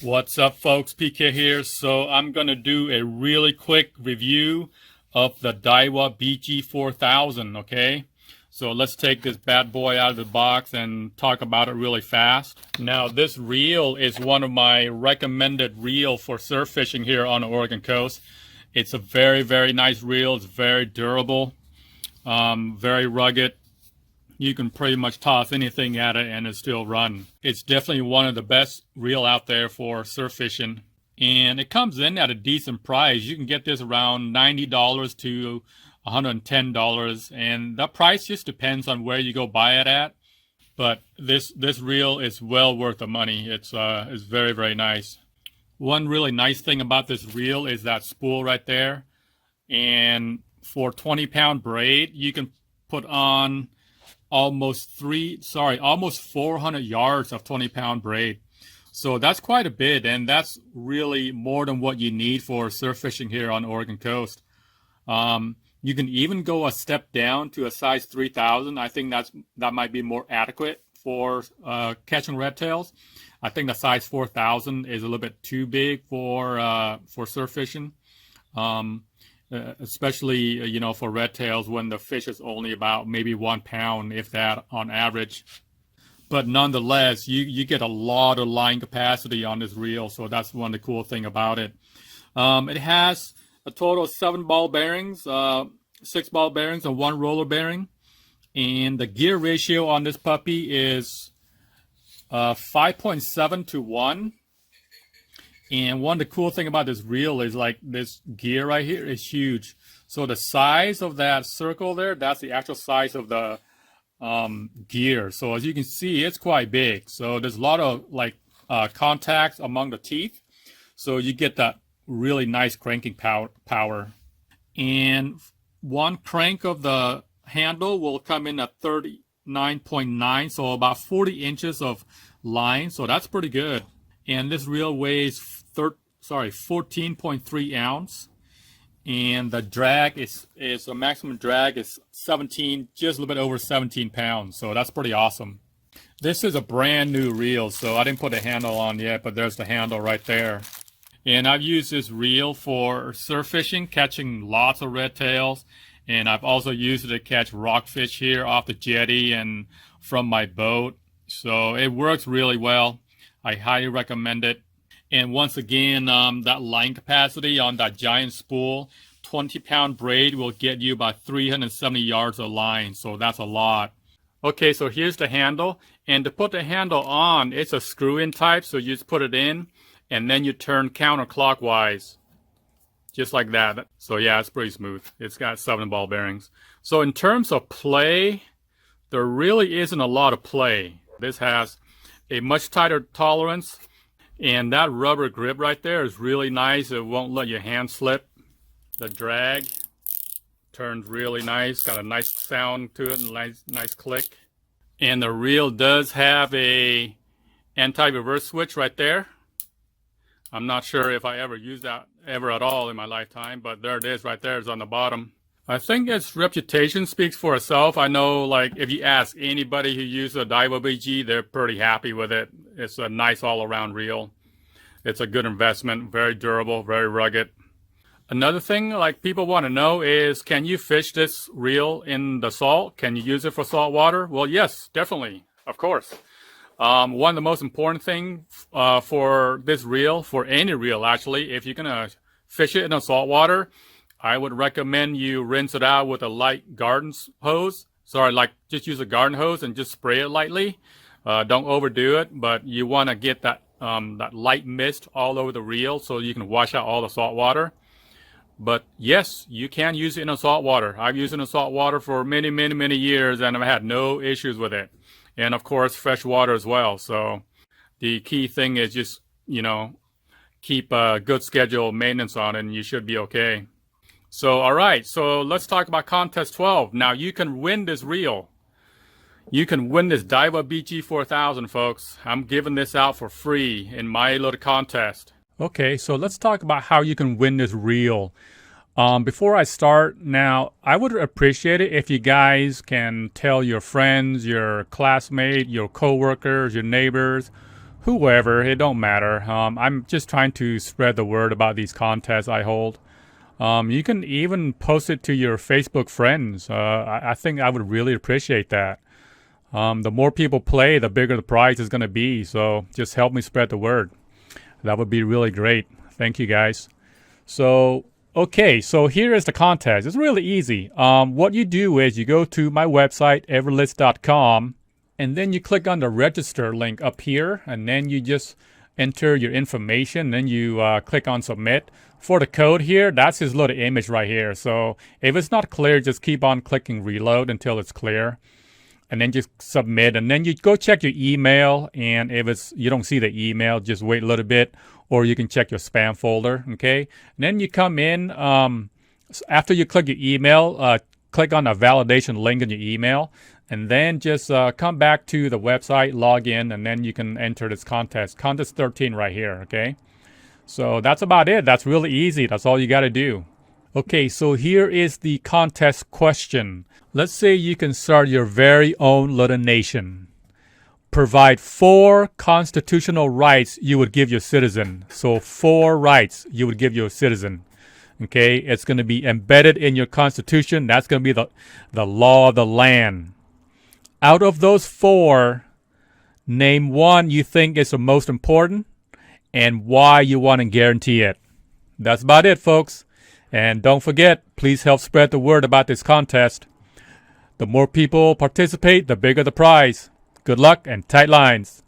What's up, folks? PK here. So I'm going to do a really quick review of the Daiwa BG 4000, okay? So let's take this bad boy out of the box and talk about it really fast. Now, this reel is one of my recommended reel for surf fishing here on the Oregon coast. It's a very, very nice reel. It's very durable, very rugged. You can pretty much toss anything at it and it still run. It's definitely one of the best reel out there for surf fishing. And it comes in at a decent price. You can get this around $90 to $110. And the price just depends on where you go buy it at. But this reel is well worth the money. It's very, very nice. One really nice thing about this reel is that spool right there. And for 20-pound braid, you can put on almost 400 yards of 20-pound braid. So that's quite a bit, and that's really more than what you need for surf fishing here on the Oregon coast. You can even go a step down to a size 3000. I think that might be more adequate for catching red tails. I think the size 4000 is a little bit too big for surf fishing. Especially, for red tails when the fish is only about maybe 1 pound, if that, on average. But nonetheless, you get a lot of line capacity on this reel, so that's one of the cool thing about it. It has a total of 7 ball bearings, 6 ball bearings, and 1 roller bearing. And the gear ratio on this puppy is 5.7 to 1. And one of the cool thing about this reel is like this gear right here is huge. So the size of that circle there, that's the actual size of the gear. So as you can see, it's quite big. So there's a lot of contacts among the teeth. So you get that really nice cranking power. And one crank of the handle will come in at 39.9, so about 40 inches of line. So that's pretty good. And this reel weighs 14.3 ounce, and the drag is the maximum drag is 17, just a little bit over 17 pounds. So that's pretty awesome. This is a brand new reel, so I didn't put a handle on yet, but there's the handle right there. And I've used this reel for surf fishing, catching lots of red tails, and I've also used it to catch rockfish here off the jetty and from my boat. So it works really well. I highly recommend it. And once again, that line capacity on that giant spool, 20-pound braid will get you about 370 yards of line. So that's a lot. Okay, so here's the handle. And to put the handle on, it's a screw-in type. So you just put it in, and then you turn counterclockwise. Just like that. So yeah, it's pretty smooth. It's got 7 ball bearings. So in terms of play, there really isn't a lot of play. This has a much tighter tolerance, and that rubber grip right there is really nice. It won't let your hand slip. The drag turns really nice, got a nice sound to it and nice click. And the reel does have a anti-reverse switch right there. I'm not sure if I ever used that ever at all in my lifetime, but there it is right there. It's on the bottom. I think its reputation speaks for itself. I know, if you ask anybody who uses a Daiwa BG, they're pretty happy with it. It's a nice all-around reel. It's a good investment, very durable, very rugged. Another thing people want to know is, can you fish this reel in the salt? Can you use it for salt water? Well, yes, definitely, of course. One of the most important things for this reel, for any reel actually, if you're going to fish it in the salt water, I would recommend you rinse it out with a light garden hose. Just use a garden hose and just spray it lightly. Don't overdo it, but you want to get that light mist all over the reel so you can wash out all the salt water. But yes, you can use it in the salt water. I've used it in the salt water for many, many, many years, and I've had no issues with it. And of course, fresh water as well. So the key thing is just, keep a good schedule of maintenance on it, and you should be okay. So, all right, so let's talk about Contest 12. Now, you can win this reel. You can win this Daiwa BG 4000, folks. I'm giving this out for free in my little contest. Okay, so let's talk about how you can win this reel. Before I start, now, I would appreciate it if you guys can tell your friends, your classmates, your coworkers, your neighbors, whoever, it don't matter. I'm just trying to spread the word about these contests I hold. You can even post it to your Facebook friends. I think I would really appreciate that. The more people play, the bigger the prize is going to be. So just help me spread the word. That would be really great. Thank you, guys. So, okay, so here is the contest. It's really easy. What you do is you go to my website, everlist.com, and then you click on the register link up here, and then you just enter your information. Then you click on submit. For the code here, that's his little image right here. So if it's not clear, just keep on clicking reload until it's clear. And then just submit, and then you go check your email, and if you don't see the email, just wait a little bit, or you can check your spam folder, okay? And then you come in, after you click your email, click on the validation link in your email, and then just come back to the website, log in, and then you can enter this contest 13 right here, okay? So that's about it. That's really easy. That's all you got to do. Okay, so here is the contest question. Let's say you can start your very own little nation. Provide 4 constitutional rights you would give your citizen. So 4 rights you would give your citizen. Okay, it's going to be embedded in your constitution. That's going to be the law of the land. Out of those 4, name one you think is the most important and why you want to guarantee it. That's about it, folks. And don't forget, please help spread the word about this contest. The more people participate, the bigger the prize. Good luck and tight lines.